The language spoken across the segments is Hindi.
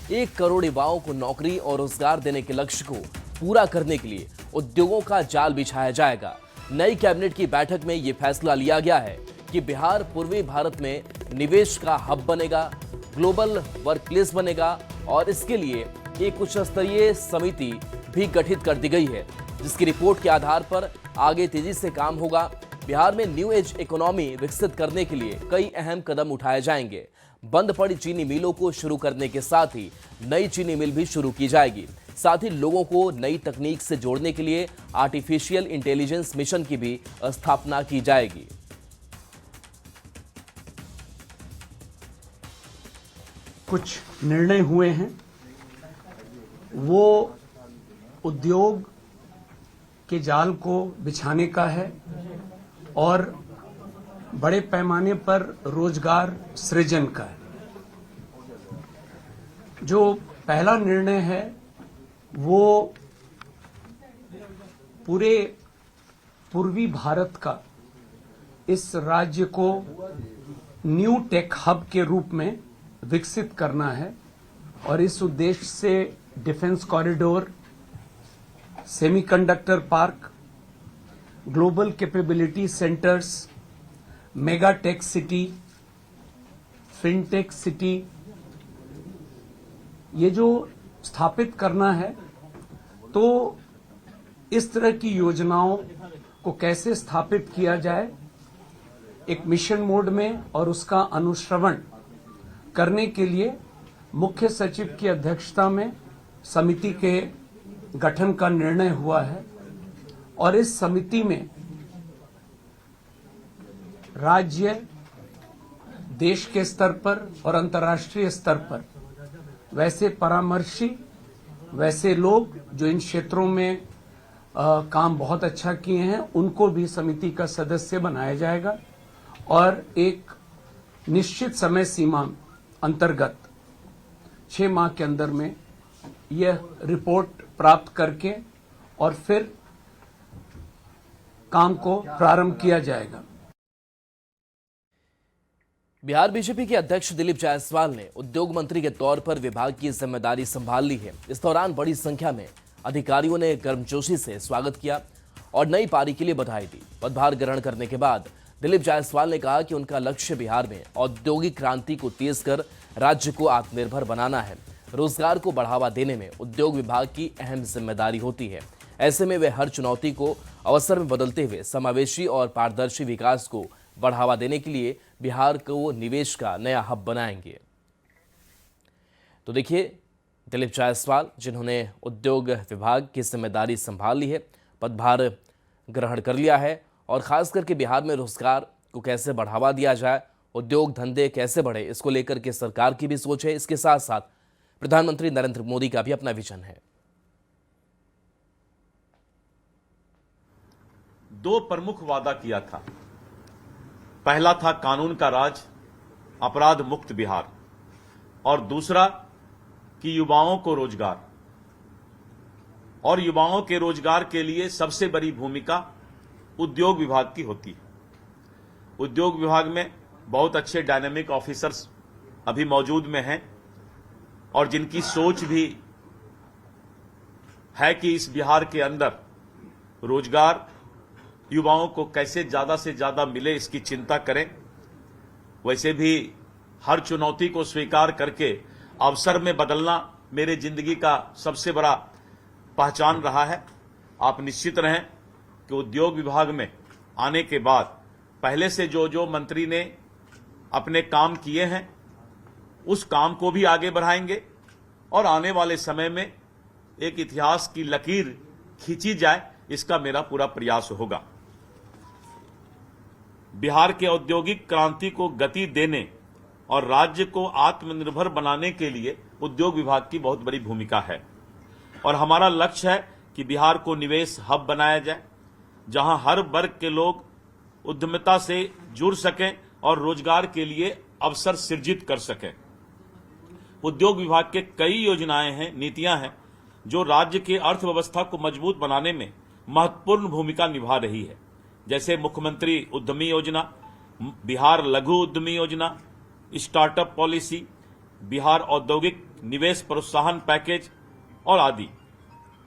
1 करोड़ युवाओं को नौकरी और रोजगार देने के लक्ष्य को पूरा करने के लिए उद्योगों का जाल बिछाया जाएगा। नई कैबिनेट की बैठक में यह फैसला लिया गया है कि बिहार पूर्वी भारत में निवेश का हब बनेगा, ग्लोबल वर्कप्लेस बनेगा और इसके लिए एक उच्च स्तरीय समिति भी गठित कर दी गई है, जिसकी रिपोर्ट के आधार पर आगे तेजी से काम होगा। बिहार में न्यू एज इकोनॉमी विकसित करने के लिए कई अहम कदम उठाए जाएंगे। बंद पड़ी चीनी मिलों को शुरू करने के साथ ही नई चीनी मिल भी शुरू की जाएगी। साथ ही लोगों को नई तकनीक से जोड़ने के लिए आर्टिफिशियल इंटेलिजेंस मिशन की भी स्थापना की जाएगी। कुछ निर्णय हुए हैं, वो उद्योग के जाल को बिछाने का है और बड़े पैमाने पर रोजगार सृजन का है। जो पहला निर्णय है वो पूरे पूर्वी भारत का, इस राज्य को न्यू टेक हब के रूप में विकसित करना है और इस उद्देश्य से defence corridor, semiconductor park, global capability centres, mega tech city, fintech city, ये जो स्थापित करना है, तो इस तरह की योजनाओं को कैसे स्थापित किया जाए, एक मिशन मोड में और उसका अनुश्रवण करने के लिए मुख्य सचिव की अध्यक्षता में समिति के गठन का निर्णय हुआ है और इस समिति में राज्य, देश के स्तर पर और अंतर्राष्ट्रीय स्तर पर वैसे परामर्शी, वैसे लोग जो इन क्षेत्रों में काम बहुत अच्छा किए हैं, उनको भी समिति का सदस्य बनाया जाएगा और एक निश्चित समय सीमा अंतर्गत 6 माह के अंदर में यह रिपोर्ट प्राप्त करके और फिर काम को प्रारंभ किया जाएगा। बिहार बीजेपी के अध्यक्ष दिलीप जायसवाल ने उद्योग मंत्री के तौर पर विभाग की जिम्मेदारी संभाल ली है। इस दौरान बड़ी संख्या में अधिकारियों ने गर्मजोशी से स्वागत किया और नई पारी के लिए बधाई दी। पदभार ग्रहण करने के बाद दिलीप जायसवाल ने कहा कि उनका लक्ष्य बिहार में औद्योगिक क्रांति को तेज कर राज्य को आत्मनिर्भर बनाना है। रोजगार को बढ़ावा देने में उद्योग विभाग की अहम जिम्मेदारी होती है। ऐसे में वे हर चुनौती को अवसर में बदलते हुए समावेशी और पारदर्शी विकास को बढ़ावा देने के लिए बिहार को निवेश का नया हब बनाएंगे। तो देखिए, दिलीप जायसवाल जिन्होंने उद्योग विभाग की जिम्मेदारी संभाल ली है, पदभार ग्रहण कर लिया है और खास करके बिहार में रोजगार को कैसे बढ़ावा दिया जाए, उद्योग धंधे कैसे बढ़े, इसको लेकर के सरकार की भी सोच है। इसके साथ साथ प्रधानमंत्री नरेंद्र मोदी का भी अपना विजन है। 2 प्रमुख वादा किया था। पहला था कानून का राज, अपराध मुक्त बिहार, और दूसरा कि युवाओं को रोजगार। और युवाओं के रोजगार के लिए सबसे बड़ी भूमिका उद्योग विभाग की होती है। उद्योग विभाग में बहुत अच्छे डायनामिक ऑफिसर्स अभी मौजूद में हैं और जिनकी सोच भी है कि इस बिहार के अंदर रोजगार युवाओं को कैसे ज्यादा से ज्यादा मिले, इसकी चिंता करें। वैसे भी हर चुनौती को स्वीकार करके अवसर में बदलना मेरे जिंदगी का सबसे बड़ा पहचान रहा है। आप निश्चित रहें कि उद्योग विभाग में आने के बाद पहले से जो मंत्री ने अपने काम किए हैं, उस काम को भी आगे बढ़ाएंगे और आने वाले समय में एक इतिहास की लकीर खींची जाए, इसका मेरा पूरा प्रयास होगा। बिहार के औद्योगिक क्रांति को गति देने और राज्य को आत्मनिर्भर बनाने के लिए उद्योग विभाग की बहुत बड़ी भूमिका है और हमारा लक्ष्य है कि बिहार को निवेश हब बनाया जाए, जहां हर वर्ग के लोग उद्यमिता से जुड़ सकें और रोजगार के लिए अवसर सृजित कर सकें। उद्योग विभाग के कई योजनाएं हैं, नीतियां हैं जो राज्य की अर्थव्यवस्था को मजबूत बनाने में महत्वपूर्ण भूमिका निभा रही है, जैसे मुख्यमंत्री उद्यमी योजना, बिहार लघु उद्यमी योजना, स्टार्टअप पॉलिसी, बिहार औद्योगिक निवेश प्रोत्साहन पैकेज और आदि।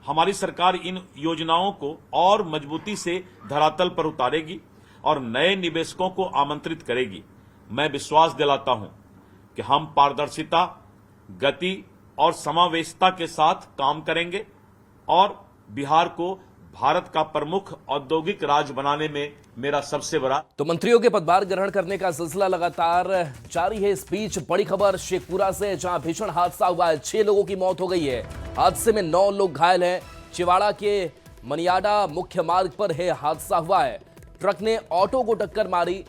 हमारी सरकार इन योजनाओं को और मजबूती से धरातल पर उतारेगी और नए निवेशकों को आमंत्रित करेगी। मैं विश्वास दिलाता हूं कि हम पारदर्शिता, गति और समावेशिता के साथ काम करेंगे और बिहार को भारत का प्रमुख औद्योगिक राज्य बनाने में मेरा सबसे बड़ा। तो मंत्रियों के पदभार ग्रहण करने का सिलसिला लगातार जारी है। इस बीच बड़ी खबर शेखपुरा से, जहां भीषण हादसा हुआ है, 6 लोगों की मौत हो गई है। हादसे में 9 लोग घायल हैं। चिवाड़ा के मनियाडा मुख्य मार्ग पर है हादसा हुआ है। ट्रक ने ऑटो को टक्कर मारी।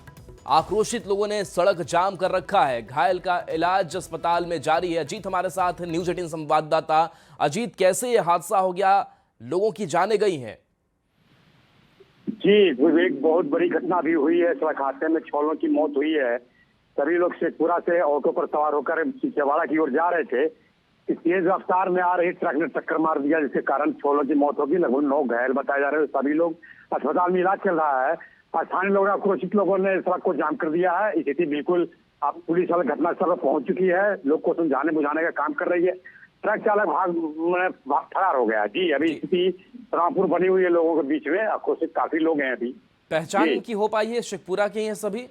आक्रोशित लोगों ने सड़क जाम कर रखा है। घायल का इलाज अस्पताल में जारी है। अजीत हमारे साथ न्यूज 18 संवाददाता। अजीत, कैसे ये हादसा हो गया, लोगों की जानें गई हैं? जी, एक बहुत बड़ी घटना भी हुई है। सड़क हादसे में 6 लोगों की मौत हुई है। सभी लोग शेखपुरा से ऑटो पर सवार होकर चिवाड़ा की ओर जा रहे थे। इस तेज रफ्तार में आ रही ट्रक ने टक्कर मार दिया, जिसके कारण 6 लोगों की मौत होगी। लगभग 9 घायल बताए जा रहे हैं। सभी लोग अस्पताल में इलाज चल रहा है। स्थानीय लोग, आक्रोशित लोगों ने सड़क को जाम कर दिया है। स्थिति बिल्कुल, अब पुलिस वाले घटनास्थल पर पहुंच चुकी है, लोग को समझाने बुझाने का काम कर रही है। ट्रक चालक भाग फरार हो गया। जी, अभी स्थिति तनावपूर्ण बनी हुई है लोगों के बीच में। आक्रोशित काफी लोग हैं। अभी पहचान की हो पाई है? शेखपुरा के हैं सभी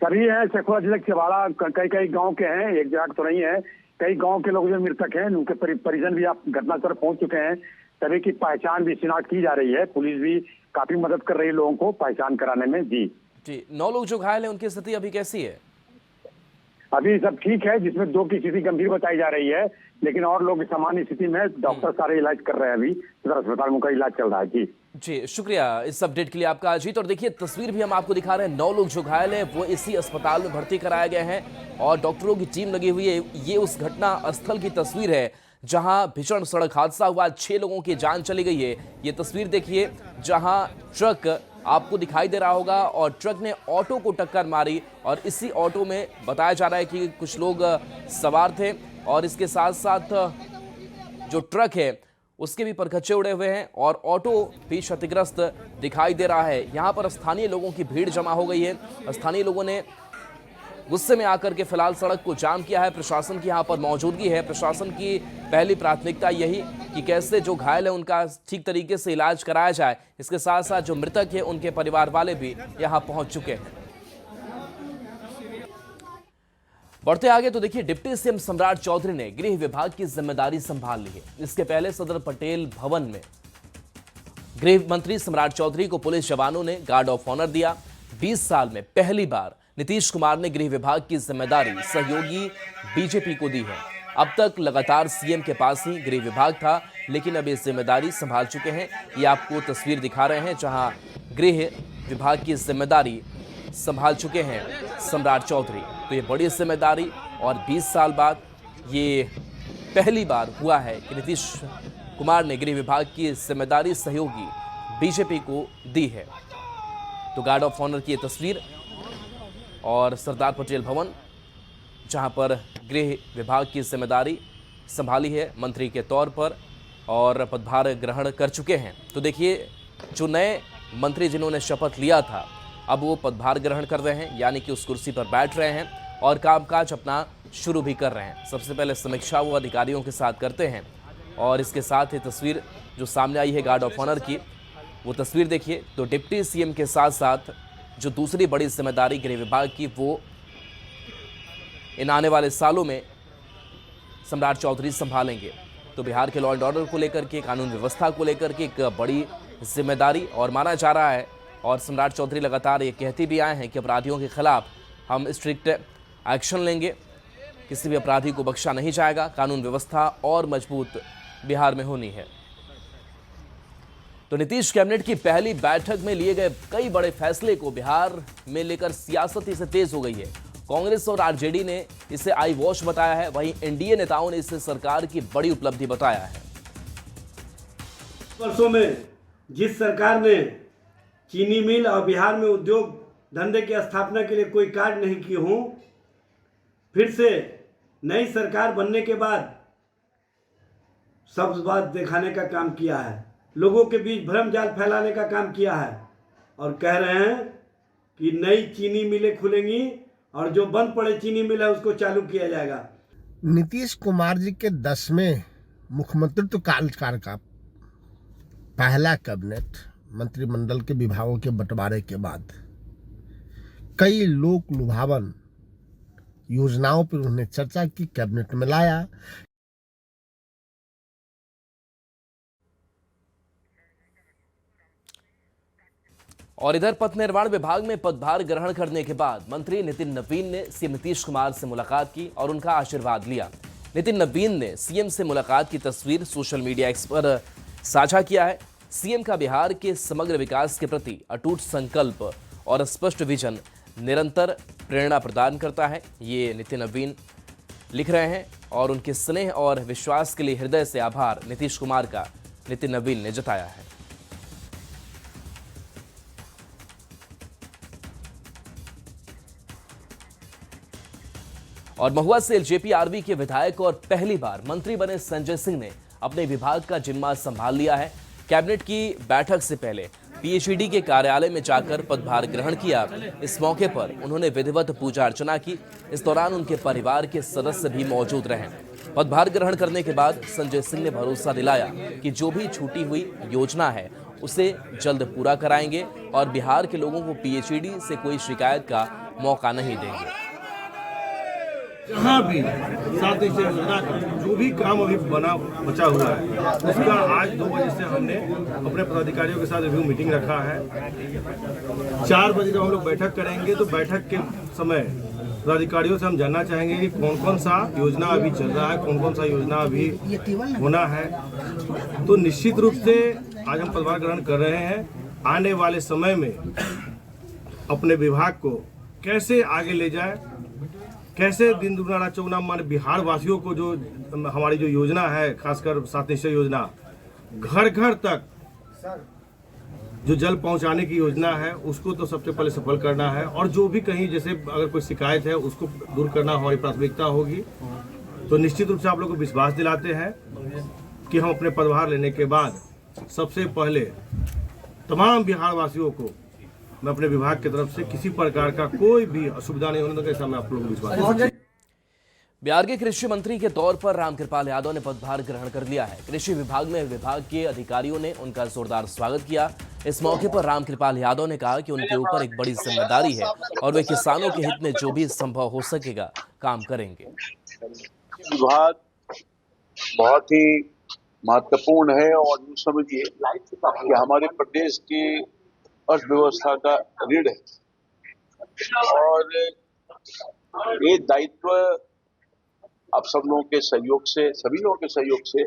हैं। शेखपुरा जिले के चिवाड़ा कई गांव के हैं, एक जगह तो नहीं है। कई गांव के लोग जो मृतक हैं, उनके परिजन भी आप घटनास्थल पर पहुंच चुके हैं। सभी की पहचान भी शिनाख्त की जा रही है। पुलिस भी काफी मदद कर रही है लोगों को पहचान कराने में। जी, 9 लोग जो घायल हैं, उनकी स्थिति अभी कैसी है? अभी सब ठीक है, जिसमें 2 की स्थिति गंभीर बताई जा रही है, लेकिन और लोग सामान्य स्थिति में। डॉक्टर सारे इलाज कर रहे हैं। अभी सदर अस्पताल में उनका इलाज चल रहा है। जी, शुक्रिया इस अपडेट के लिए आपका अजीत। और देखिए, तस्वीर भी हम आपको दिखा रहे हैं। 9 लोग जो घायल हैं वो इसी अस्पताल में भर्ती कराए गए हैं और डॉक्टरों की टीम लगी हुई है। ये उस घटना स्थल की तस्वीर है जहां भीषण सड़क हादसा हुआ, 6 लोगों की जान चली गई है। ये तस्वीर देखिए, जहां ट्रक आपको दिखाई दे रहा होगा और ट्रक ने ऑटो को टक्कर मारी और इसी ऑटो में बताया जा रहा है कि कुछ लोग सवार थे और इसके साथ साथ जो ट्रक है उसके भी परखच्चे उड़े हुए हैं और ऑटो भी क्षतिग्रस्त दिखाई दे रहा है। यहाँ पर स्थानीय लोगों की भीड़ जमा हो गई है। स्थानीय लोगों ने गुस्से में आकर के फिलहाल सड़क को जाम किया है। प्रशासन की यहाँ पर मौजूदगी है। प्रशासन की पहली प्राथमिकता यही कि कैसे जो घायल है उनका ठीक तरीके से इलाज कराया जाए। इसके साथ साथ जो मृतक है उनके परिवार वाले भी यहाँ पहुंच चुके हैं। बढ़ते आगे तो देखिए, डिप्टी सीएम सम्राट चौधरी ने गृह विभाग की जिम्मेदारी संभाल ली है। इसके पहले सदर पटेल भवन में गृह मंत्री सम्राट चौधरी को पुलिस जवानों ने गार्ड ऑफ ऑनर दिया। 20 साल में पहली बार नीतीश कुमार ने गृह विभाग की जिम्मेदारी सहयोगी बीजेपी को दी है। अब तक लगातार सीएम के पास ही गृह विभाग था, लेकिन अब ये जिम्मेदारी संभाल चुके हैं। ये आपको तस्वीर दिखा रहे हैं जहां गृह विभाग की जिम्मेदारी संभाल चुके हैं सम्राट चौधरी। तो ये बड़ी जिम्मेदारी और 20 साल बाद ये पहली बार हुआ है कि नीतीश कुमार ने गृह विभाग की जिम्मेदारी सहयोगी बीजेपी को दी है। तो गार्ड ऑफ ऑनर की ये तस्वीर और सरदार पटेल भवन, जहां पर गृह विभाग की जिम्मेदारी संभाली है मंत्री के तौर पर और पदभार ग्रहण कर चुके हैं। तो देखिए, जो नए मंत्री जिन्होंने शपथ लिया था, अब वो पदभार ग्रहण कर रहे हैं, यानी कि उस कुर्सी पर बैठ रहे हैं और कामकाज अपना शुरू भी कर रहे हैं। सबसे पहले समीक्षा वो अधिकारियों के साथ करते हैं और इसके साथ ही तस्वीर जो सामने आई है गार्ड ऑफ ऑनर की, वो तस्वीर देखिए। तो डिप्टी सीएम के साथ साथ जो दूसरी बड़ी जिम्मेदारी गृह विभाग की, वो इन आने वाले सालों में सम्राट चौधरी संभालेंगे। तो बिहार के लॉ एंड ऑर्डर को लेकर के, कानून व्यवस्था को लेकर के एक बड़ी जिम्मेदारी और माना जा रहा है। और सम्राट चौधरी लगातार ये कहते भी आए हैं कि अपराधियों के खिलाफ हम स्ट्रिक्ट एक्शन लेंगे, किसी भी अपराधी को बख्शा नहीं जाएगा, कानून व्यवस्था और मजबूत बिहार में होनी है। तो नीतीश कैबिनेट की पहली बैठक में लिए गए कई बड़े फैसले को बिहार में लेकर सियासत इसे तेज हो गई है। कांग्रेस और आरजेडी ने इसे आई वॉश बताया है, वहीं एनडीए नेताओं ने इसे सरकार की बड़ी उपलब्धि बताया है। वर्षों में जिस सरकार ने चीनी मिल और बिहार में उद्योग धंधे की स्थापना के लिए कोई कार्य नहीं किए हों, फिर से नई सरकार बनने के बाद सब बात दिखाने का काम किया है, लोगों के बीच भ्रम जाल फैलाने का काम किया है और कह रहे हैं कि नई चीनी मिलें खुलेंगी और जो बंद पड़े चीनी मिल है उसको चालू किया जाएगा। नीतीश कुमार जी के 10वें मुख्यमंत्रित्व काल का पहला कैबिनेट मंत्रिमंडल के विभागों के बंटवारे के बाद कई लोक लुभावन योजनाओं पर उन्होंने चर्चा की, कैबिनेट में लाया। और इधर पथ निर्माण विभाग में पदभार ग्रहण करने के बाद मंत्री नितिन नवीन ने सीएम नीतीश कुमार से मुलाकात की और उनका आशीर्वाद लिया। नितिन नवीन ने सीएम से मुलाकात की तस्वीर सोशल मीडिया एक्स पर साझा किया है। सीएम का बिहार के समग्र विकास के प्रति अटूट संकल्प और स्पष्ट विजन निरंतर प्रेरणा प्रदान करता है, ये नितिन नवीन लिख रहे हैं। और उनके स्नेह और विश्वास के लिए हृदय से आभार नीतीश कुमार का नितिन नवीन ने जताया है। और महुआ से एलजेपी आरवी के विधायक और पहली बार मंत्री बने संजय सिंह ने अपने विभाग का जिम्मा संभाल लिया है। कैबिनेट की बैठक से पहले पीएचईडी के कार्यालय में जाकर पदभार ग्रहण किया। इस मौके पर उन्होंने विधिवत पूजा अर्चना की। इस दौरान उनके परिवार के सदस्य भी मौजूद रहे। पदभार ग्रहण करने के बाद संजय सिंह ने भरोसा दिलाया कि जो भी छूटी हुई योजना है उसे जल्द पूरा कराएंगे और बिहार के लोगों को पीएचईडी से कोई शिकायत का मौका नहीं देंगे। जहाँ भी 7 योजना का जो भी काम अभी बचा हुआ है उसका आज 2 बजे से हमने अपने पदाधिकारियों के साथ रिव्यू मीटिंग रखा है। 4 बजे जब हम लोग बैठक करेंगे तो बैठक के समय पदाधिकारियों से हम जानना चाहेंगे कि कौन कौन सा योजना अभी चल रहा है, कौन कौन सा योजना अभी होना है। तो निश्चित रूप से आज हम पदभार ग्रहण कर रहे हैं। आने वाले समय में अपने विभाग को कैसे आगे ले जाए, कैसे दिन दुगना रात चौगुना माने बिहार वासियों को जो हमारी जो योजना है, खासकर 7 निश्चय योजना, घर घर तक जो जल पहुंचाने की योजना है उसको तो सबसे पहले सफल करना है। और जो भी कहीं जैसे अगर कोई शिकायत है उसको दूर करना हमारी प्राथमिकता होगी। तो निश्चित रूप से आप लोग को विश्वास दिलाते हैं कि हम अपने पदभार लेने के बाद सबसे पहले तमाम बिहार वासियों को मैं अपने विभाग की तरफ से किसी प्रकार का कोई भी असुविधा नहीं होने देगा, मैं आप लोगों को विश्वास। बिहार के कृषि मंत्री के तौर पर रामकृपाल यादव ने पदभार ग्रहण कर लिया है। कृषि विभाग में विभाग के अधिकारियों ने उनका जोरदार स्वागत किया। इस मौके पर रामकृपाल यादव ने कहा कि उनके ऊपर एक बड़ी जिम्मेदारी है और वे किसानों के हित में जो भी संभव हो सकेगा काम करेंगे। विभाग बहुत ही महत्वपूर्ण है और यूँ समझिए कि हमारे प्रदेश की अर्थव्यवस्था का रीढ़ है और ये दायित्व आप सब लोगों के सहयोग से, सभी लोगों के सहयोग से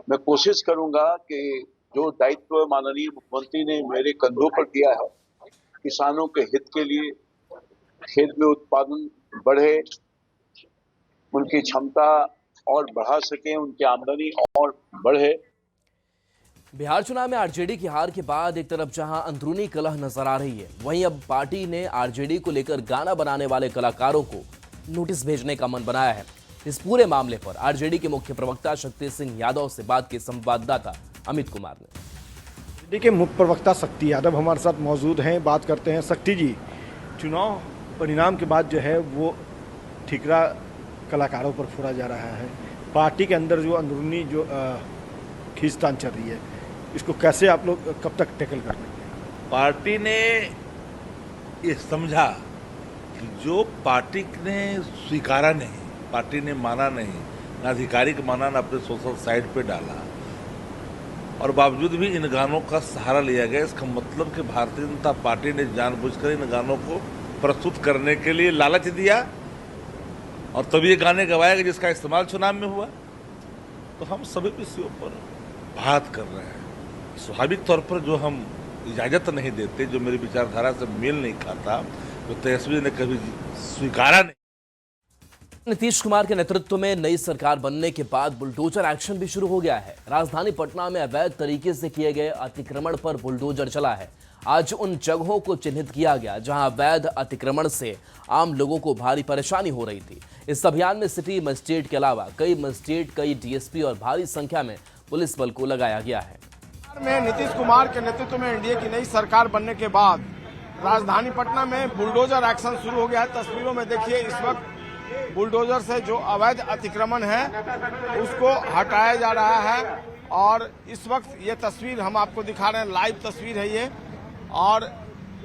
मैं कोशिश करूंगा कि जो दायित्व माननीय मुख्यमंत्री ने मेरे कंधों पर दिया है, किसानों के हित के लिए खेत में उत्पादन बढ़े, उनकी क्षमता और बढ़ा सके, उनकी आमदनी और बढ़े। बिहार चुनाव में आरजेडी की हार के बाद एक तरफ जहां अंदरूनी कलह नजर आ रही है, वहीं अब पार्टी ने आरजेडी को लेकर गाना बनाने वाले कलाकारों को नोटिस भेजने का मन बनाया है। इस पूरे मामले पर आरजेडी के मुख्य प्रवक्ता शक्ति सिंह यादव से बात के संवाददाता अमित कुमार ने। आरजेडी के मुख्य प्रवक्ता शक्ति यादव हमारे साथ मौजूद हैं, बात करते हैं। शक्ति जी, चुनाव परिणाम के बाद जो है वो ठिकरा कलाकारों पर फोड़ा जा रहा है। पार्टी के अंदर जो अंदरूनी जो खींचतान चल रही है, इसको कैसे आप लोग कब तक टैकल कर लेंगे? पार्टी ने ये समझा कि जो पार्टी ने स्वीकारा नहीं, पार्टी ने माना नहीं, ना आधिकारिक माना, ना अपने सोशल साइट पे डाला, और बावजूद भी इन गानों का सहारा लिया गया। इसका मतलब कि भारतीय जनता पार्टी ने जानबूझकर इन गानों को प्रस्तुत करने के लिए लालच दिया और तभी ये गाने गवाए जिसका इस्तेमाल चुनाव में हुआ। तो हम सभी विषयों पर बात कर रहे हैं। स्वाभाविक तौर पर जो हम इजाजत नहीं देते, जो मेरी विचारधारा से मेल नहीं खाता, जो तेजस्वी ने कभी स्वीकारा नहीं। नीतीश कुमार के नेतृत्व में नई सरकार बनने के बाद बुलडोजर एक्शन भी शुरू हो गया है। राजधानी पटना में अवैध तरीके से किए गए अतिक्रमण पर बुलडोजर चला है। आज उन जगहों को चिन्हित किया गया जहां अवैध अतिक्रमण से आम लोगों को भारी परेशानी हो रही थी। इस अभियान में सिटी मजिस्ट्रेट के अलावा कई मजिस्ट्रेट, कई डीएसपी और भारी संख्या में पुलिस बल को लगाया गया है। में नीतीश कुमार के नेतृत्व में एनडीए की नई सरकार बनने के बाद राजधानी पटना में बुलडोजर एक्शन शुरू हो गया है। तस्वीरों में देखिए, इस वक्त बुलडोजर से जो अवैध अतिक्रमण है उसको हटाया जा रहा है। और इस वक्त ये तस्वीर हम आपको दिखा रहे हैं, लाइव तस्वीर है ये। और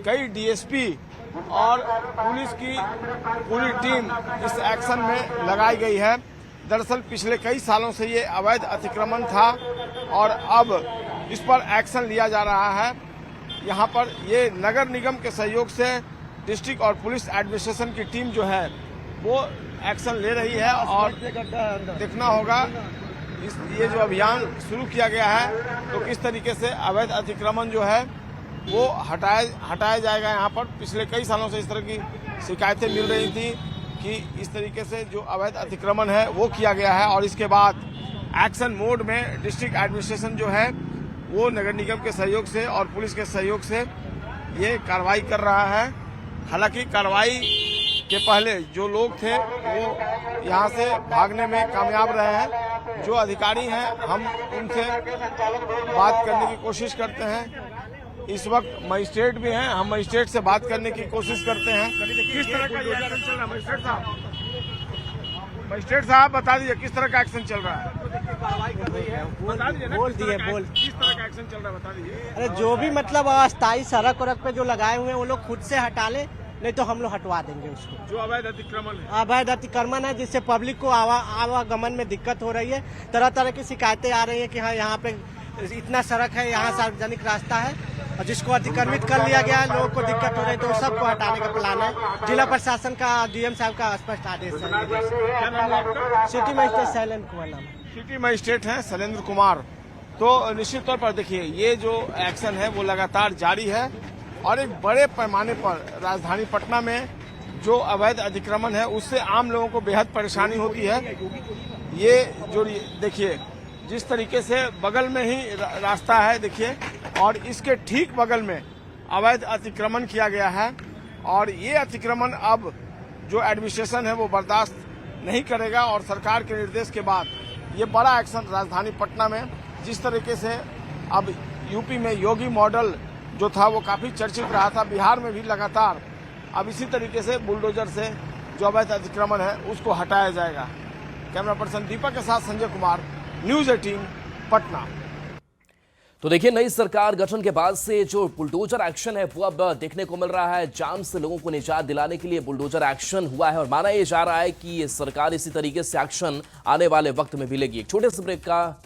कई डीएसपी और पुलिस की पूरी टीम इस एक्शन में लगाई गई है। दरअसल पिछले कई सालों से ये अवैध अतिक्रमण था और अब इस पर एक्शन लिया जा रहा है। यहाँ पर ये नगर निगम के सहयोग से डिस्ट्रिक्ट और पुलिस एडमिनिस्ट्रेशन की टीम जो है वो एक्शन ले रही है। और देखना होगा ये जो अभियान शुरू किया गया है तो किस तरीके से अवैध अतिक्रमण जो है वो हटाया जाएगा। यहाँ पर पिछले कई सालों से इस तरह की शिकायतें मिल रही थी कि इस तरीके से जो अवैध अतिक्रमण है वो किया गया है। और इसके बाद एक्शन मोड में डिस्ट्रिक्ट एडमिनिस्ट्रेशन जो है वो नगर निगम के सहयोग से और पुलिस के सहयोग से ये कार्रवाई कर रहा है। हालांकि कार्रवाई के पहले जो लोग थे वो यहाँ से भागने में कामयाब रहे हैं। जो अधिकारी हैं हम उनसे बात करने की कोशिश करते हैं। इस वक्त मजिस्ट्रेट भी हैं, हम मजिस्ट्रेट से बात करने की कोशिश करते हैं। किस तरह का एक्शन चल रहा है मजिस्ट्रेट साहब? मजिस्ट्रेट साहब बता दीजिए किस तरह का एक्शन चल रहा है? बोल दिए बोल किस तरह का एक्शन चल रहा है बता दीजिए। अरे जो भी मतलब अस्थायी सड़क वड़क पे जो लगाए हुए हैं वो लोग खुद से हटा ले, नहीं तो हम लोग हटवा देंगे उसको। जो अवैध अतिक्रमण है, अवैध अतिक्रमण है जिससे पब्लिक को आवागमन में दिक्कत हो रही है। तरह तरह की शिकायतें आ रही है कि हाँ यहाँ पे इतना सड़क है, यहाँ सार्वजनिक रास्ता है और जिसको अतिक्रमित कर लिया गया है, लोगों को दिक्कत हो रही है तो सबको हटाने का प्लान है। जिला प्रशासन का डीएम साहब का स्पष्ट आदेश है। सिटी मजिस्ट्रेट शैलेंद्र कुमार नाम है। सिटी मजिस्ट्रेट हैं शैलेंद्र कुमार। तो निश्चित तौर पर देखिए ये जो एक्शन है वो लगातार जारी है और एक बड़े पैमाने पर राजधानी पटना में जो अवैध अतिक्रमण है उससे आम लोगों को बेहद परेशानी होती है। ये जो देखिए जिस तरीके से बगल में ही रास्ता है देखिए और इसके ठीक बगल में अवैध अतिक्रमण किया गया है और ये अतिक्रमण अब जो एडमिनिस्ट्रेशन है वो बर्दाश्त नहीं करेगा। और सरकार के निर्देश के बाद ये बड़ा एक्शन राजधानी पटना में जिस तरीके से अब यूपी में योगी मॉडल जो था वो काफी चर्चित रहा था, बिहार में भी लगातार अब इसी तरीके से बुलडोजर से जो अवैध अतिक्रमण है उसको हटाया जाएगा। कैमरा पर्सन दीपक के साथ संजय कुमार, न्यूज 18 पटना। तो देखिए नई सरकार गठन के बाद से जो बुलडोजर एक्शन है वो अब देखने को मिल रहा है। जाम से लोगों को निजात दिलाने के लिए बुलडोजर एक्शन हुआ है और माना यह जा रहा है कि ये सरकार इसी तरीके से एक्शन आने वाले वक्त में भी लेगी। एक छोटे से ब्रेक का